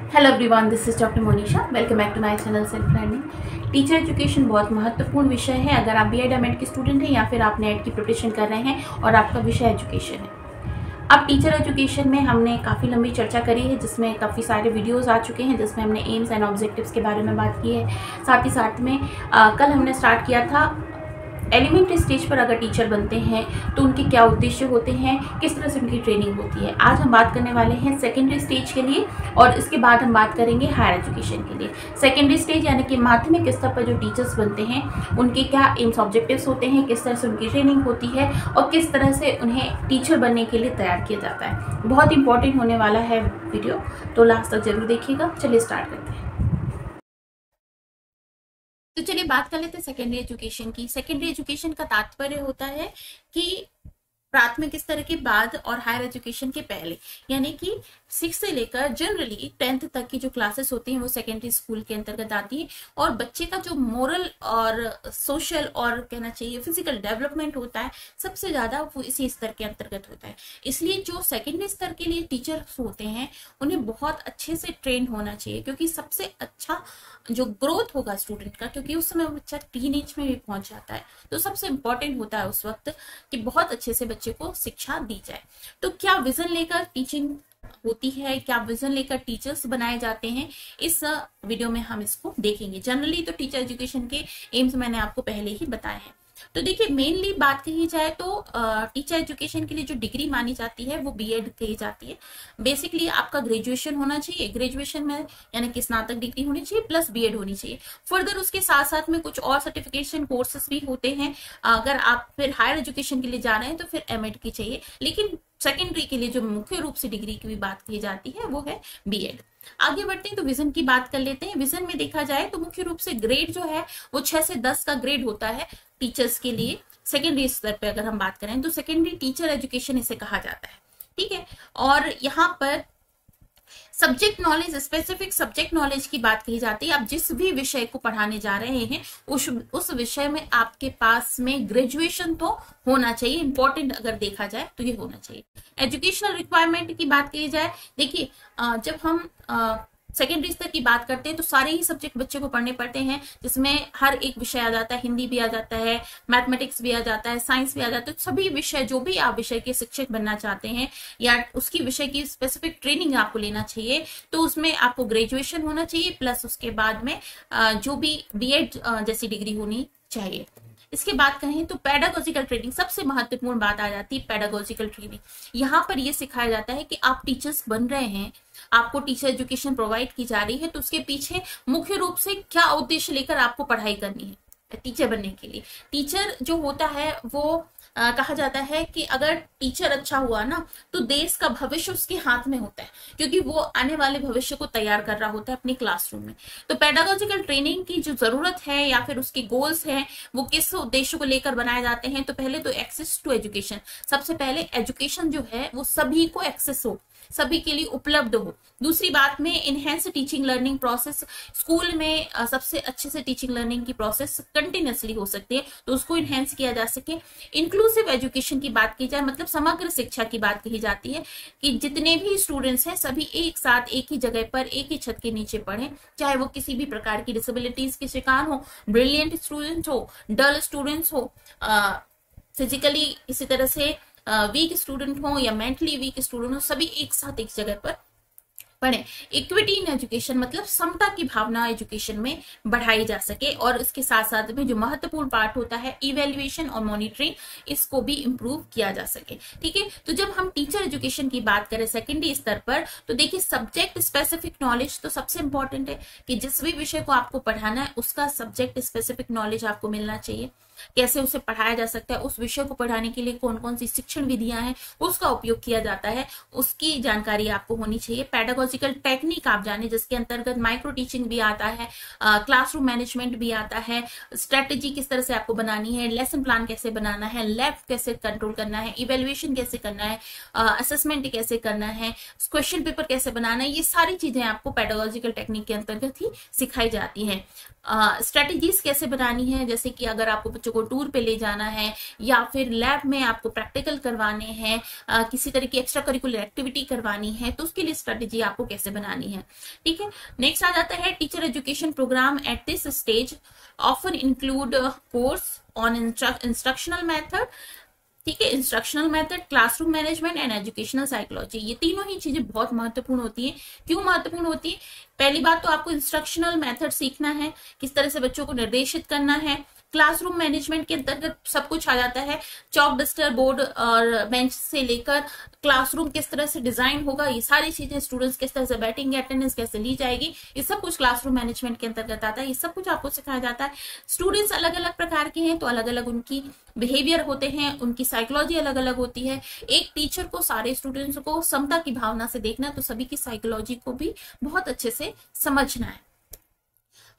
Hello everyone, this is doctor Monisha. Welcome back to my channel self learning. Teacher education बहुत महत्वपूर्ण विषय है। अगर आप बी एड एम एड के स्टूडेंट हैं या फिर आप नेट की प्रिपरेशन कर रहे हैं और आपका विषय एजुकेशन है। अब टीचर एजुकेशन में हमने काफ़ी लंबी चर्चा करी है, जिसमें काफ़ी सारे वीडियोस आ चुके हैं, जिसमें हमने एम्स एंड ऑब्जेक्टिव्स के बारे में बात की है। साथ ही साथ में कल हमने स्टार्ट किया था एलिमेंट्री स्टेज पर अगर टीचर बनते हैं तो उनके क्या उद्देश्य होते हैं, किस तरह से उनकी ट्रेनिंग होती है। आज हम बात करने वाले हैं सेकेंडरी स्टेज के लिए और इसके बाद हम बात करेंगे हायर एजुकेशन के लिए। सेकेंडरी स्टेज यानी कि माध्यमिक स्तर पर जो टीचर्स बनते हैं उनके क्या एम्स ऑब्जेक्टिव्स होते हैं, किस तरह से उनकी ट्रेनिंग होती है और किस तरह से उन्हें टीचर बनने के लिए तैयार किया जाता है। बहुत इंपॉर्टेंट होने वाला है वीडियो, तो लास्ट तक जरूर देखिएगा। चलिए स्टार्ट करते हैं। तो चलिए बात कर लेते हैं सेकेंडरी एजुकेशन की। सेकेंडरी एजुकेशन का तात्पर्य होता है कि प्राथमिक स्तर के बाद और हायर एजुकेशन के पहले, यानी कि 6 से लेकर जनरली 10th तक की जो क्लासेस होती हैं वो सेकेंडरी स्कूल के अंतर्गत आती है। और बच्चे का जो मोरल और सोशल और कहना चाहिए फिजिकल डेवलपमेंट होता है सबसे ज्यादा वो इसी स्तर के अंतर्गत होता है। इसलिए जो सेकेंडरी स्तर के लिए टीचर्स होते हैं उन्हें बहुत अच्छे से ट्रेन होना चाहिए, क्योंकि सबसे अच्छा जो ग्रोथ होगा स्टूडेंट का, क्योंकि उस समय बच्चा टीनेज में भी पहुंच जाता है, तो सबसे इंपॉर्टेंट होता है उस वक्त कि बहुत अच्छे से बच्चे को शिक्षा दी जाए। तो क्या विजन लेकर टीचिंग होती है, क्या विजन लेकर टीचर्स बनाए जाते हैं, इस वीडियो में हम इसको देखेंगे। जनरली तो टीचर एजुकेशन के एम्स मैंने आपको पहले ही बताए हैं। तो देखिए, मेनली बात कही जाए तो टीचर एजुकेशन के लिए जो डिग्री मानी जाती है वो बीएड कही जाती है। बेसिकली आपका ग्रेजुएशन होना चाहिए, ग्रेजुएशन में यानी कि स्नातक डिग्री होनी चाहिए प्लस बीएड होनी चाहिए। फर्दर उसके साथ साथ में कुछ और सर्टिफिकेशन कोर्सेस भी होते हैं। अगर आप फिर हायर एजुकेशन के लिए जा रहे हैं तो फिर एमएड की चाहिए, लेकिन सेकेंडरी के लिए जो मुख्य रूप से डिग्री की भी बात की जाती है वो है बीएड। आगे बढ़ते हैं तो विजन की बात कर लेते हैं। विजन में देखा जाए तो मुख्य रूप से ग्रेड जो है वो 6 से 10 का ग्रेड होता है टीचर्स के लिए। सेकेंडरी स्तर पे अगर हम बात करें तो सेकेंडरी टीचर एजुकेशन इसे कहा जाता है, ठीक है। और यहाँ पर subject knowledge, specific subject knowledge की बात कही जाती है। आप जिस भी विषय को पढ़ाने जा रहे हैं उस विषय में आपके पास में ग्रेजुएशन तो होना चाहिए। इंपॉर्टेंट अगर देखा जाए तो ये होना चाहिए। एजुकेशनल रिक्वायरमेंट की बात की जाए, देखिए जब हम सेकेंडरी स्तर की बात करते हैं तो सारे ही सब्जेक्ट बच्चे को पढ़ने पड़ते हैं, जिसमें हर एक विषय आ जाता है। हिंदी भी आ जाता है, मैथमेटिक्स भी आ जाता है, साइंस भी आ जाता है। सभी विषय, जो भी आप विषय के शिक्षक बनना चाहते हैं या उसकी विषय की स्पेसिफिक ट्रेनिंग आपको लेना चाहिए तो उसमें आपको ग्रेजुएशन होना चाहिए प्लस उसके बाद में जो भी बीएड जैसी डिग्री होनी चाहिए। इसके बाद कहें तो पेडागोजिकल ट्रेनिंग, सबसे महत्वपूर्ण बात आ जाती है पेडागोजिकल ट्रेनिंग। यहाँ पर यह सिखाया जाता है कि आप टीचर्स बन रहे हैं, आपको टीचर एजुकेशन प्रोवाइड की जा रही है, तो उसके पीछे मुख्य रूप से क्या उद्देश्य लेकर आपको पढ़ाई करनी है टीचर बनने के लिए। टीचर जो होता है वो कहा जाता है कि अगर टीचर अच्छा हुआ ना तो देश का भविष्य उसके हाथ में होता है, क्योंकि वो आने वाले भविष्य को तैयार कर रहा होता है अपनी क्लासरूम में। तो पेडागोजिकल ट्रेनिंग की जो जरूरत है या फिर उसके गोल्स हैं वो किस उद्देश्य को लेकर बनाए जाते हैं। तो पहले तो एक्सेस टू एजुकेशन, सबसे पहले एजुकेशन जो है वो सभी को एक्सेस हो, सभी के लिए उपलब्ध हो। दूसरी बात में enhance teaching learning process, school में सबसे अच्छे से टीचिंग लर्निंग की प्रोसेस कंटिन्यूसली हो सकती है, तो उसको इनहेंस किया जा सके। इंक्लूसिव एजुकेशन की बात की जाए, मतलब समग्र शिक्षा की बात कही जाती है कि जितने भी स्टूडेंट्स हैं सभी एक साथ एक ही जगह पर एक ही छत के नीचे पढ़ें, चाहे वो किसी भी प्रकार की डिसेबिलिटीज के शिकार हो, ब्रिलियंट स्टूडेंट्स हो, डल स्टूडेंट्स हो, फिजिकली इसी तरह से वीक स्टूडेंट हो या मेंटली वीक स्टूडेंट हो, सभी एक साथ एक जगह पर पढ़ें। इक्विटी इन एजुकेशन मतलब समता की भावना एजुकेशन में बढ़ाई जा सके। और इसके साथ साथ में जो महत्वपूर्ण पार्ट होता है इवेल्युएशन और मॉनिटरिंग, इसको भी इम्प्रूव किया जा सके, ठीक है। तो जब हम टीचर एजुकेशन की बात करें सेकेंडरी स्तर पर तो देखिए सब्जेक्ट स्पेसिफिक नॉलेज तो सबसे इंपॉर्टेंट है कि जिस भी विषय को आपको पढ़ाना है उसका सब्जेक्ट स्पेसिफिक नॉलेज आपको मिलना चाहिए। कैसे उसे पढ़ाया जा सकता है, उस विषय को पढ़ाने के लिए कौन कौन सी शिक्षण विधियां हैं उसका उपयोग किया जाता है, उसकी जानकारी आपको होनी चाहिए। पेडागोजिकल टेक्निक आप जाने, जिसके अंतर्गत माइक्रो टीचिंग भी आता है, क्लासरूम मैनेजमेंट भी आता है, स्ट्रेटेजी किस तरह से आपको बनानी है, लेसन प्लान कैसे बनाना है, लैब कैसे कंट्रोल करना है, इवेल्युएशन कैसे करना है, असेसमेंट कैसे करना है, क्वेश्चन पेपर कैसे बनाना है, ये सारी चीजें आपको पेडागोजिकल टेक्निक के अंतर्गत ही सिखाई जाती है। स्ट्रेटेजीज कैसे बनानी है, जैसे कि अगर आपको बच्चों को टूर पे ले जाना है, या फिर लैब में आपको प्रैक्टिकल करवाने हैं, किसी तरह की एक्स्ट्रा करिकुलर एक्टिविटी करवानी है, तो उसके लिए स्ट्रेटेजी आपको कैसे बनानी है। ठीक है, नेक्स्ट आ जाता है teacher education program at this stage often include course on instructional method. ठीक है, instructional method, classroom management and educational psychology, ये तीनों ही चीजें बहुत महत्वपूर्ण होती हैं। क्यों महत्वपूर्ण होती है? पहली बात तो आपको इंस्ट्रक्शनल मेथड सीखना है, किस तरह से बच्चों को निर्देशित करना है। क्लासरूम मैनेजमेंट के अंतर्गत सब कुछ आ जाता है, चॉक, डस्टर, बोर्ड और बेंच से लेकर क्लासरूम किस तरह से डिजाइन होगा, ये सारी चीजें, स्टूडेंट्स किस तरह से बैठेंगे, अटेंडेंस कैसे ली जाएगी, ये सब कुछ क्लासरूम मैनेजमेंट के अंतर्गत आता है। ये सब कुछ आपको सिखाया जाता है। स्टूडेंट्स अलग अलग प्रकार के हैं, तो अलग अलग उनकी बिहेवियर होते हैं, उनकी साइकोलॉजी अलग अलग होती है। एक टीचर को सारे स्टूडेंट्स को समता की भावना से देखना है, तो सभी की साइकोलॉजी को भी बहुत अच्छे से समझना है।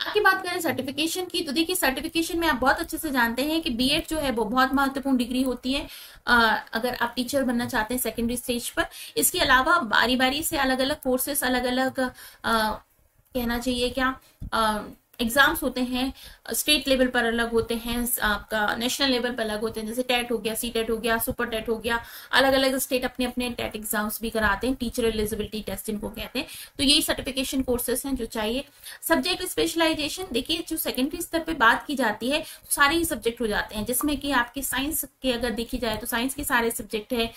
आगे बात करें सर्टिफिकेशन की, तो देखिए सर्टिफिकेशन में आप बहुत अच्छे से जानते हैं कि बीएड जो है वो बहुत महत्वपूर्ण डिग्री होती है अगर आप टीचर बनना चाहते हैं सेकेंडरी स्टेज पर। इसके अलावा बारी बारी से अलग अलग कोर्सेस, अलग अलग कहना चाहिए क्या, एग्जाम्स होते हैं, स्टेट लेवल पर अलग होते हैं, आपका नेशनल लेवल पर अलग होते हैं, जैसे टेट हो गया, सी टेट हो गया, सुपर टेट हो गया। अलग अलग स्टेट अपने अपने टेट एग्जाम्स भी कराते हैं, टीचर एलिजिबिलिटी टेस्ट इनको कहते हैं। तो यही सर्टिफिकेशन कोर्सेस हैं जो चाहिए। सब्जेक्ट स्पेशलाइजेशन, देखिए जो सेकेंडरी स्तर पे बात की जाती है सारे ही सब्जेक्ट हो जाते हैं, जिसमें कि आपके साइंस के अगर देखी जाए तो साइंस के सारे सब्जेक्ट है,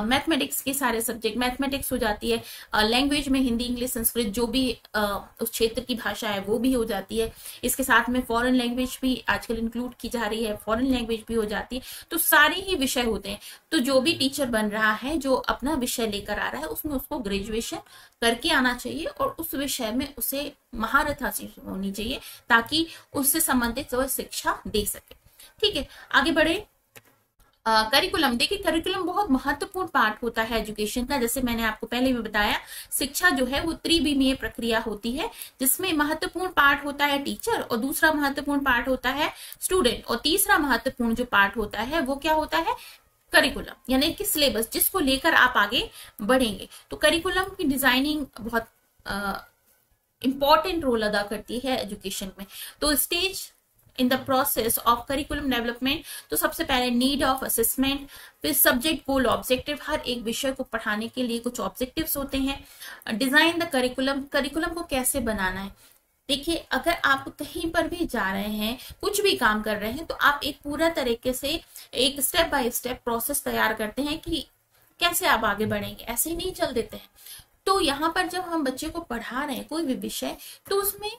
मैथमेटिक्स के सारे सब्जेक्ट, मैथमेटिक्स हो जाती है, लैंग्वेज में हिंदी, इंग्लिश, संस्कृत जो भी उस क्षेत्र की भाषा है वो भी हो जाती है। इसके साथ में फॉरेन लैंग्वेज भी आजकल इंक्लूड की जा रही है, फॉरेन लैंग्वेज भी हो जाती है। तो सारे ही विषय होते हैं। तो जो भी टीचर बन रहा है, जो अपना विषय लेकर आ रहा है, उसमें उसको ग्रेजुएशन करके आना चाहिए और उस विषय में उसे महारत हासिल होनी चाहिए, ताकि उससे संबंधित वह शिक्षा दे सके। ठीक है, आगे बढ़े। करिकुलम, देखिए करिकुलम बहुत महत्वपूर्ण पार्ट होता है एजुकेशन का। जैसे मैंने आपको पहले भी बताया, शिक्षा जो है वो त्रिविमीय प्रक्रिया होती है, जिसमें महत्वपूर्ण पार्ट होता है टीचर, और दूसरा महत्वपूर्ण पार्ट होता है स्टूडेंट, और तीसरा महत्वपूर्ण जो पार्ट होता है वो क्या होता है? करिकुलम, यानी कि सिलेबस, जिसको लेकर आप आगे बढ़ेंगे। तो करिकुलम की डिजाइनिंग बहुत इंपॉर्टेंट रोल अदा करती है एजुकेशन में। तो stage in the process of curriculum development, तो सबसे पहले नीड ऑफ असेसमेंट, फिर सब्जेक्ट गोल ऑब्जेक्टिव, हर एक विषय को पढ़ाने के लिए कुछ ऑब्जेक्टिव्स होते हैं। डिजाइन द करिकुलम, करिकुलम को कैसे बनाना है। देखिए अगर आप कहीं पर भी जा रहे हैं, कुछ भी काम कर रहे हैं, तो आप एक पूरा तरीके से एक स्टेप बाय स्टेप प्रोसेस तैयार करते हैं कि कैसे आप आगे बढ़ेंगे, ऐसे ही नहीं चल देते हैं। तो यहाँ पर जब हम बच्चे को पढ़ा रहे हैं कोई भी विषय, तो उसमें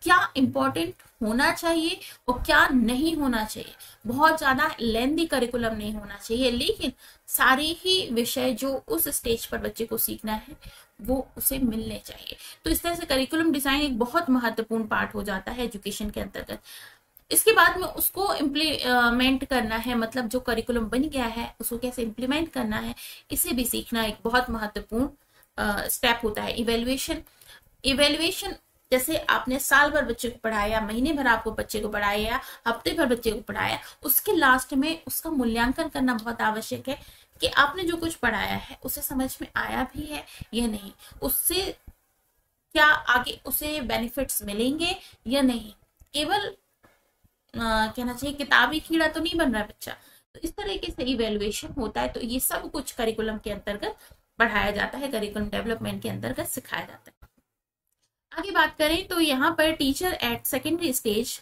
क्या इंपॉर्टेंट होना चाहिए और क्या नहीं होना चाहिए। बहुत ज्यादा लेंथी करिकुलम नहीं होना चाहिए, लेकिन सारे ही विषय जो उस स्टेज पर बच्चे को सीखना है वो उसे मिलने चाहिए। तो इस तरह से करिकुलम डिजाइन एक बहुत महत्वपूर्ण पार्ट हो जाता है एजुकेशन के अंतर्गत। इसके बाद में उसको इम्प्लीमेंट करना है, मतलब जो करिकुलम बन गया है उसको कैसे इम्प्लीमेंट करना है, इसे भी सीखना एक बहुत महत्वपूर्ण स्टेप होता है। इवेल्युएशन, जैसे आपने साल भर बच्चे को पढ़ाया, महीने भर आपको बच्चे को पढ़ाया, हफ्ते भर बच्चे को पढ़ाया, उसके लास्ट में उसका मूल्यांकन करना बहुत आवश्यक है कि आपने जो कुछ पढ़ाया है उसे समझ में आया भी है या नहीं, उससे क्या आगे उसे बेनिफिट्स मिलेंगे या नहीं। केवल कहना चाहिए किताबी कीड़ा तो नहीं बन रहा है बच्चा। तो इस तरीके से इवेल्युएशन होता है। तो ये सब कुछ करिकुलम के अंतर्गत पढ़ाया जाता है, करिकुलम डेवलपमेंट के अंतर्गत सिखाया जाता है। आगे बात करें तो यहाँ पर teacher at secondary stage,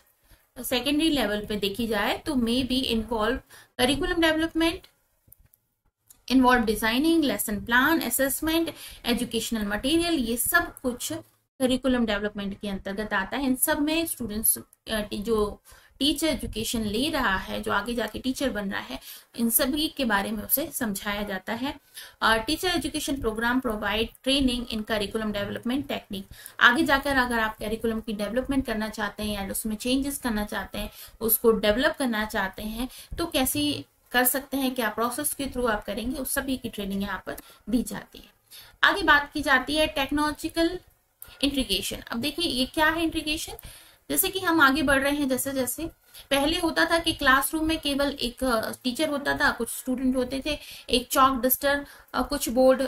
secondary level पे देखी जाए तो may be involve curriculum development, involve designing, lesson plan, assessment, educational material, ये सब कुछ करिकुलम डेवलपमेंट के अंतर्गत आता है। इन सब में स्टूडेंट्स जो टीचर एजुकेशन ले रहा है, जो आगे जाके टीचर बन रहा है, इन सभी के बारे में उसे समझाया जाता है। Teacher education program provide training in curriculum development technique. आगे जाकर अगर आप करिकुलम की डेवलपमेंट करना चाहते हैं या उसमें चेंजेस करना चाहते हैं, उसको डेवलप करना चाहते हैं, तो कैसे कर सकते हैं, क्या प्रोसेस के थ्रू आप करेंगे, उस सभी की ट्रेनिंग यहाँ पर दी जाती है। आगे बात की जाती है टेक्नोलॉजिकल इंटीग्रेशन। अब देखिए ये क्या है इंटीग्रेशन। जैसे कि हम आगे बढ़ रहे हैं, जैसे जैसे पहले होता था कि क्लासरूम में केवल एक टीचर होता था, कुछ स्टूडेंट होते थे, एक चॉक, डस्टर, कुछ बोर्ड,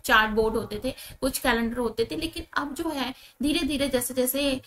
चार्ट बोर्ड होते थे, कुछ कैलेंडर होते थे। लेकिन अब जो है धीरे धीरे जैसे जैसे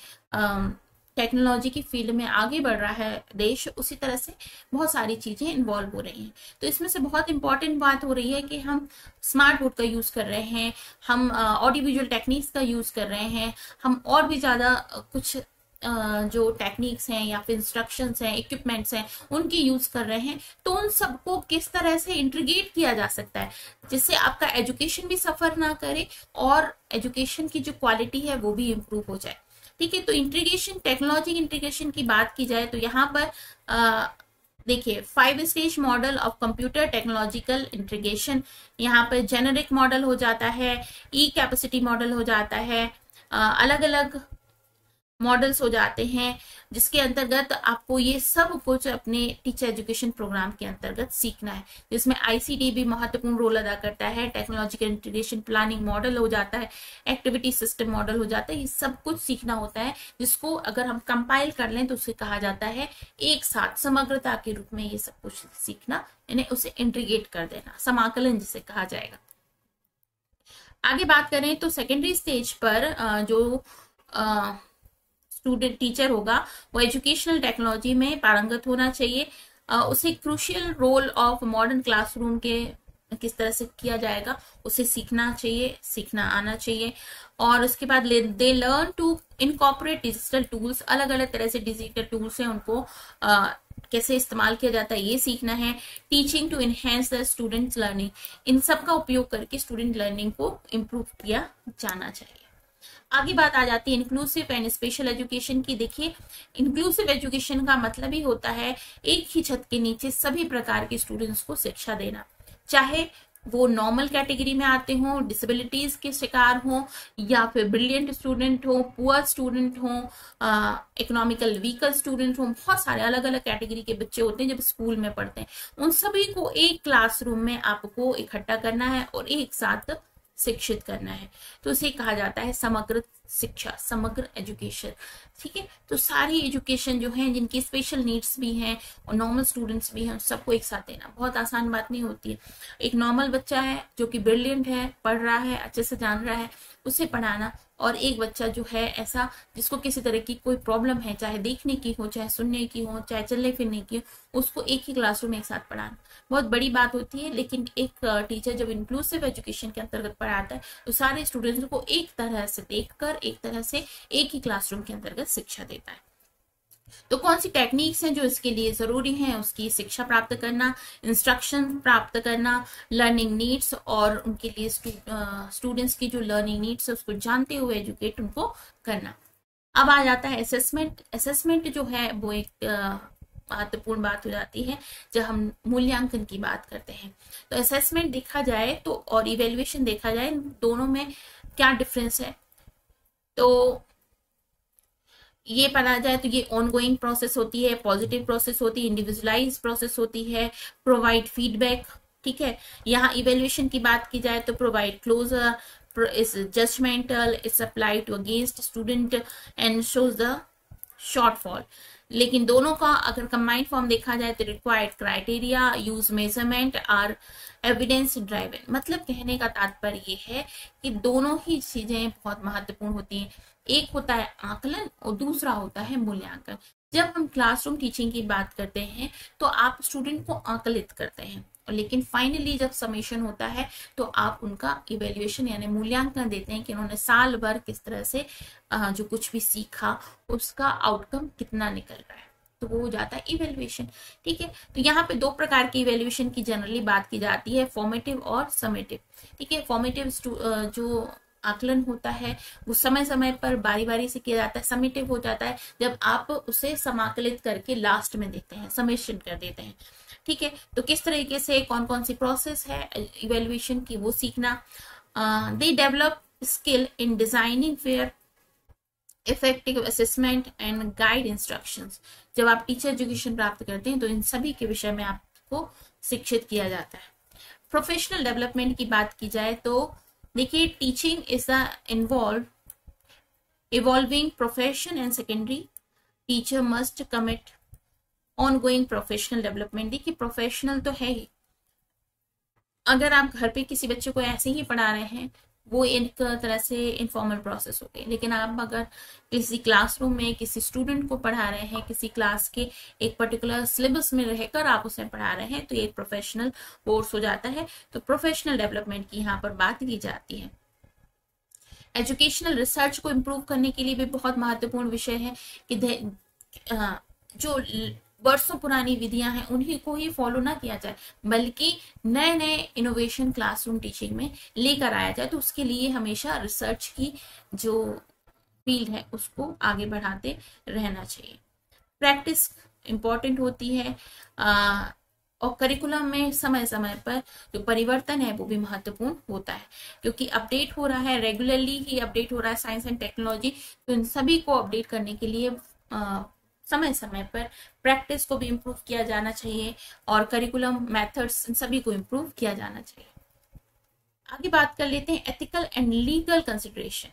टेक्नोलॉजी की फील्ड में आगे बढ़ रहा है देश, उसी तरह से बहुत सारी चीजें इन्वॉल्व हो रही हैं। तो इसमें से बहुत इंपॉर्टेंट बात हो रही है कि हम स्मार्ट बोर्ड का यूज कर रहे हैं, हम ऑडियो विजुअल टेक्निक्स का यूज कर रहे हैं, हम और भी ज्यादा कुछ जो टेक्निक्स हैं या फिर इंस्ट्रक्शंस हैं, इक्विपमेंट्स हैं, उनकी यूज कर रहे हैं। तो उन सबको किस तरह से इंटीग्रेट किया जा सकता है जिससे आपका एजुकेशन भी सफर ना करे और एजुकेशन की जो क्वालिटी है वो भी इम्प्रूव हो जाए। ठीक है, तो इंटीग्रेशन, टेक्नोलॉजी इंटीग्रेशन की बात की जाए तो यहाँ पर देखिए 5 stage model of computer technological integration, यहाँ पर जेनेरिक मॉडल हो जाता है, ई कैपेसिटी मॉडल हो जाता है, अलग अलग मॉडल्स हो जाते हैं, जिसके अंतर्गत आपको ये सब कुछ अपने टीचर एजुकेशन प्रोग्राम के अंतर्गत सीखना है, जिसमें आईसीटी भी महत्वपूर्ण रोल अदा करता है, टेक्नोलॉजिकल इंटीग्रेशन प्लानिंग मॉडल हो जाता है, एक्टिविटी सिस्टम मॉडल हो जाता है। ये सब कुछ सीखना होता है, जिसको अगर हम कंपाइल कर लें तो उसे कहा जाता है एक साथ समग्रता के रूप में ये सब कुछ सीखना, यानी उसे इंटीग्रेट कर देना, समाकलन जिसे कहा जाएगा। आगे बात करें तो सेकेंडरी स्टेज पर जो स्टूडेंट टीचर होगा वो एजुकेशनल टेक्नोलॉजी में पारंगत होना चाहिए। उसे crucial role of modern classroom के किस तरह से किया जाएगा उसे सीखना चाहिए, सीखना आना चाहिए। और उसके बाद they learn to incorporate digital tools, अलग अलग तरह से डिजिटल टूल्स हैं उनको कैसे इस्तेमाल किया जाता है ये सीखना है। Teaching to enhance the students learning, इन सब का उपयोग करके स्टूडेंट लर्निंग को इम्प्रूव किया जाना चाहिए। आगे बात आ जाती है इंक्लूसिव एंड स्पेशल एजुकेशन की। देखिए इंक्लूसिव एजुकेशन का मतलब ही होता है एक ही छत के नीचे सभी प्रकार के स्टूडेंट्स को शिक्षा देना, चाहे वो नॉर्मल कैटेगरी में आते हों, डिसेबिलिटीज के शिकार हों, या फिर ब्रिलियंट स्टूडेंट हो, पुअर स्टूडेंट हो, इकोनॉमिकल वीकर स्टूडेंट हो। बहुत सारे अलग अलग कैटेगरी के बच्चे होते हैं जब स्कूल में पढ़ते हैं, उन सभी को एक क्लासरूम में आपको इकट्ठा करना है और एक साथ शिक्षित करना है। तो उसे कहा जाता है समग्र शिक्षा, समग्र एजुकेशन। ठीक है, तो सारी एजुकेशन जो है जिनकी स्पेशल नीड्स भी हैं और नॉर्मल स्टूडेंट्स भी हैं, सबको एक साथ देना बहुत आसान बात नहीं होती है। एक नॉर्मल बच्चा है जो कि ब्रिलियंट है, पढ़ रहा है, अच्छे से जान रहा है, उसे पढ़ाना, और एक बच्चा जो है ऐसा जिसको किसी तरह की कोई प्रॉब्लम है, चाहे देखने की हो, चाहे सुनने की हो, चाहे चलने फिरने की हो, उसको एक ही क्लासरूम में एक साथ पढ़ाना बहुत बड़ी बात होती है। लेकिन एक टीचर जब इंक्लूसिव एजुकेशन के अंतर्गत पढ़ाता है तो सारे स्टूडेंट्स को एक तरह से देखकर, एक तरह से एक ही क्लासरूम के अंतर्गत शिक्षा देता है। तो कौन सी टेक्निक्स हैं जो इसके लिए जरूरी हैं? उसकी शिक्षा प्राप्त करना, इंस्ट्रक्शन प्राप्त करना, लर्निंग नीड्स और उनके लिए स्टूडेंट्स की जो लर्निंग नीड्स है उसको जानते हुए एजुकेट उनको करना। अब आ जाता है असेसमेंट। असेसमेंट जो है वो एक महत्वपूर्ण बात हो जाती है जब हम मूल्यांकन की बात करते हैं। तो असेसमेंट देखा जाए तो और इवेल्युएशन देखा जाए, दोनों में क्या डिफरेंस है तो ये पढ़ा जाए तो ये ऑनगोइंग प्रोसेस होती है, पॉजिटिव प्रोसेस होती है, इंडिविजुअलाइज प्रोसेस होती है, प्रोवाइड फीडबैक। ठीक है, यहाँ इवेल्युएशन की बात की जाए तो provide closure, is judgemental, it's applied to against student and shows the shortfall. लेकिन दोनों का अगर कंबाइंड फॉर्म देखा जाए तो required criteria, use measurement are evidence driven. मतलब कहने का तात्पर्य ये है कि दोनों ही चीजें बहुत महत्वपूर्ण होती हैं। एक होता है आकलन और दूसरा होता है मूल्यांकन। जब हम क्लासरूम टीचिंग की बात करते हैं तो आप स्टूडेंट को आकलित करते हैं, लेकिन फाइनली जब समेशन होता है तो आप उनका इवेल्युएशन यानी मूल्यांकन देते हैं कि उन्होंने साल भर किस तरह से जो कुछ भी सीखा उसका आउटकम कितना निकल रहा है, तो वो हो जाता है इवेल्युएशन। ठीक है, तो यहाँ पे दो प्रकार की इवेल्युएशन की जनरली बात की जाती है, फॉर्मेटिव और समेटिव। ठीक है, फॉर्मेटिव जो आकलन होता है वो समय समय पर बारी बारी से किया जाता है। समेटिव हो जाता है जब आप उसे समाकलित करके लास्ट में देते हैं, समेशन कर देते हैं। ठीक है, तो किस तरीके से कौन कौन सी प्रोसेस है इवेल्युएशन की वो सीखना। They develop skill in designing fair effective assessment and guide instructions. जब आप टीचर एजुकेशन प्राप्त करते हैं तो इन सभी के विषय में आपको शिक्षित किया जाता है। प्रोफेशनल डेवलपमेंट की बात की जाए तो देखिए teaching is the evolving profession and secondary teacher must commit ongoing professional development. देखिए प्रोफेशनल तो है ही, अगर आप घर पे किसी बच्चे को ऐसे ही पढ़ा रहे हैं वो एक तरह से इनफॉर्मल प्रोसेस हो गई। लेकिन आप अगर किसी क्लासरूम में किसी स्टूडेंट को पढ़ा रहे हैं, किसी क्लास के एक पर्टिकुलर सिलेबस में रहकर आप उसे पढ़ा रहे हैं, तो ये एक प्रोफेशनल कोर्स हो जाता है। तो प्रोफेशनल डेवलपमेंट की यहाँ पर बात की जाती है। एजुकेशनल रिसर्च को इम्प्रूव करने के लिए भी बहुत महत्वपूर्ण विषय है कि जो वर्षों पुरानी विधियां हैं उन्हीं को ही फॉलो ना किया जाए, बल्कि नए नए इनोवेशन क्लासरूम टीचिंग में लेकर आया जाए। तो उसके लिए हमेशा रिसर्च की जो फील्ड है उसको आगे बढ़ाते रहना चाहिए। प्रैक्टिस इंपॉर्टेंट होती है और करिकुलम में समय समय पर जो परिवर्तन है वो भी महत्वपूर्ण होता है, क्योंकि अपडेट हो रहा है, रेगुलरली ही अपडेट हो रहा है साइंस एंड टेक्नोलॉजी। तो इन सभी को अपडेट करने के लिए समय समय पर प्रैक्टिस को भी इम्प्रूव किया जाना चाहिए और करिकुलम मेथड्स इन सभी को इम्प्रूव किया जाना चाहिए। आगे बात कर लेते हैं ethical and legal consideration.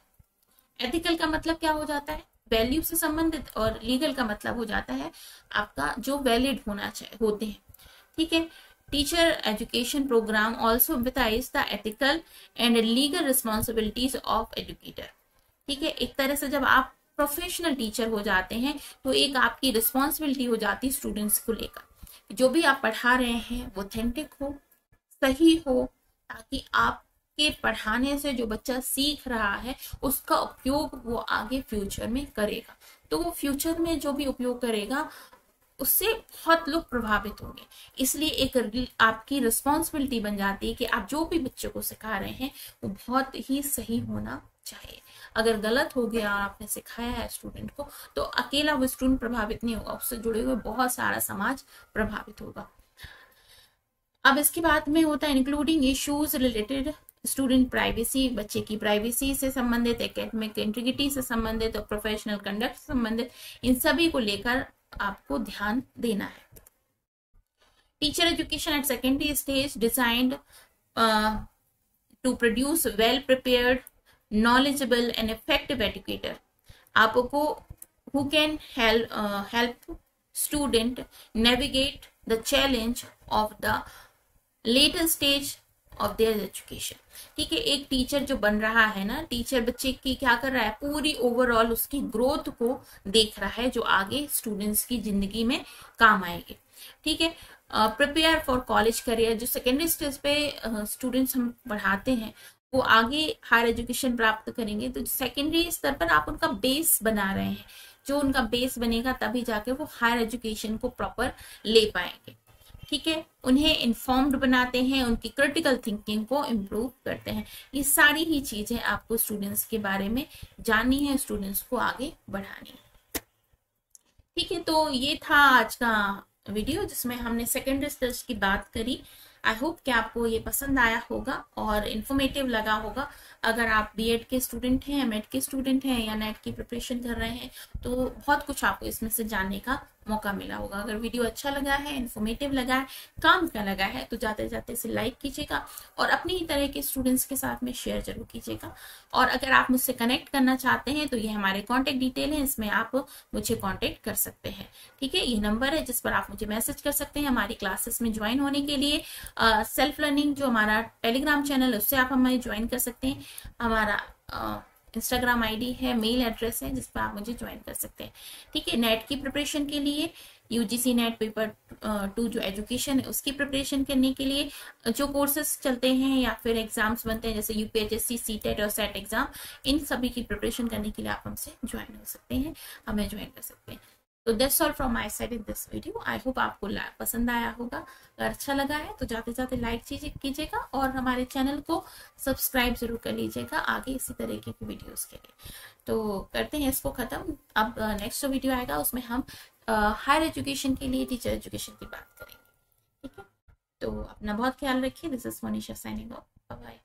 Ethical का मतलब क्या हो जाता है? वैल्यू से संबंधित, और लीगल का मतलब हो जाता है आपका जो वैलिड होना चाहिए होते हैं। ठीक है। Teacher education program also emphasise the ethical and legal responsibilities of educator. ठीक है। एक तरह से जब आप प्रोफेशनल टीचर हो जाते हैं तो एक आपकी रिस्पॉन्सिबिलिटी हो जाती है स्टूडेंट्स को लेकर, जो भी आप पढ़ा रहे हैं वो ऑथेंटिक हो, सही हो, ताकि आपके पढ़ाने से जो बच्चा सीख रहा है उसका उपयोग वो आगे फ्यूचर में करेगा। तो वो फ्यूचर में जो भी उपयोग करेगा उससे बहुत लोग प्रभावित होंगे। इसलिए एक आपकी रिस्पॉन्सिबिलिटी बन जाती है कि आप जो भी बच्चों को सिखा रहे हैं वो बहुत ही सही होना चाहिए। अगर गलत हो गया और आपने सिखाया है स्टूडेंट को, तो अकेला वो स्टूडेंट प्रभावित नहीं होगा, उससे जुड़े हुए बहुत सारा समाज प्रभावित होगा। अब इसके बाद में होता है including issues related student privacy, बच्चे की प्राइवेसी से संबंधित, एकेडमिक इंटीग्रिटी से संबंधित और प्रोफेशनल कंडक्ट से संबंधित, इन सभी को लेकर आपको ध्यान देना है। Teacher education at secondary stage designed to produce well prepared, knowledgeable and effective educator, आपको who can help student navigate the challenge of the later stage of their education। ठीक है। एक टीचर जो बन रहा है ना, टीचर बच्चे की क्या कर रहा है, पूरी ओवरऑल उसकी ग्रोथ को देख रहा है जो आगे स्टूडेंट्स की जिंदगी में काम आएगी। ठीक है। प्रिपेयर फॉर कॉलेज करियर, जो सेकेंडरी स्टेज पे स्टूडेंट्स हम पढ़ाते हैं वो आगे हायर एजुकेशन प्राप्त करेंगे, तो सेकेंडरी स्तर पर आप उनका बेस बना रहे हैं। जो उनका बेस बनेगा तभी जाके वो हायर एजुकेशन को प्रॉपर ले पाएंगे। ठीक है। उन्हें इन्फॉर्म्ड बनाते हैं, उनकी क्रिटिकल थिंकिंग को इम्प्रूव करते हैं। ये सारी ही चीजें आपको स्टूडेंट्स के बारे में जाननी है, स्टूडेंट्स को आगे बढ़ानी है। ठीक है। तो ये था आज का वीडियो जिसमें हमने सेकेंडरी स्टेज की बात करी। आई होप कि आपको ये पसंद आया होगा और इन्फॉर्मेटिव लगा होगा। अगर आप बीएड के स्टूडेंट हैं, एमएड के स्टूडेंट हैं या नेट की प्रिपरेशन कर रहे हैं तो बहुत कुछ आपको इसमें से जानने का मौका मिला होगा। अगर वीडियो अच्छा लगा है, इन्फॉर्मेटिव लगा है, काम का लगा है, तो जाते जाते इसे लाइक कीजिएगा और अपनी ही तरह के स्टूडेंट्स के साथ में शेयर जरूर कीजिएगा। और अगर आप मुझसे कनेक्ट करना चाहते हैं तो ये हमारे कॉन्टेक्ट डिटेल है, इसमें आप मुझे कॉन्टेक्ट कर सकते हैं। ठीक है। ये नंबर है जिस पर आप मुझे मैसेज कर सकते हैं। हमारी क्लासेस में ज्वाइन होने के लिए सेल्फ लर्निंग जो हमारा टेलीग्राम चैनल है उससे आप हमें ज्वाइन कर सकते हैं। हमारा इंस्टाग्राम आईडी है, मेल एड्रेस है जिस पर आप मुझे ज्वाइन कर सकते हैं। ठीक है। नेट की प्रिपरेशन के लिए यूजीसी नेट पेपर 2 जो एजुकेशन है उसकी प्रिपरेशन करने के लिए जो कोर्सेज चलते हैं या फिर एग्जाम्स बनते हैं जैसे यूपीएचएससी, सीटेट और सेट एग्जाम, इन सभी की प्रिपरेशन करने के लिए आप हमसे ज्वाइन हो सकते हैं, हमें ज्वाइन कर सकते हैं। तो that's all from my side in this video. I hope आपको पसंद आया होगा। अगर अच्छा लगा है तो जाते जाते लाइक कीजिएगा और हमारे चैनल को सब्सक्राइब जरूर कर लीजिएगा आगे इसी तरीके की वीडियोस के लिए। तो करते हैं इसको खत्म। अब नेक्स्ट जो वीडियो आएगा उसमें हम हायर एजुकेशन के लिए टीचर एजुकेशन की बात करेंगे। ठीक है। तो अपना बहुत ख्याल रखिए। This is Manisha signing off. Bye bye.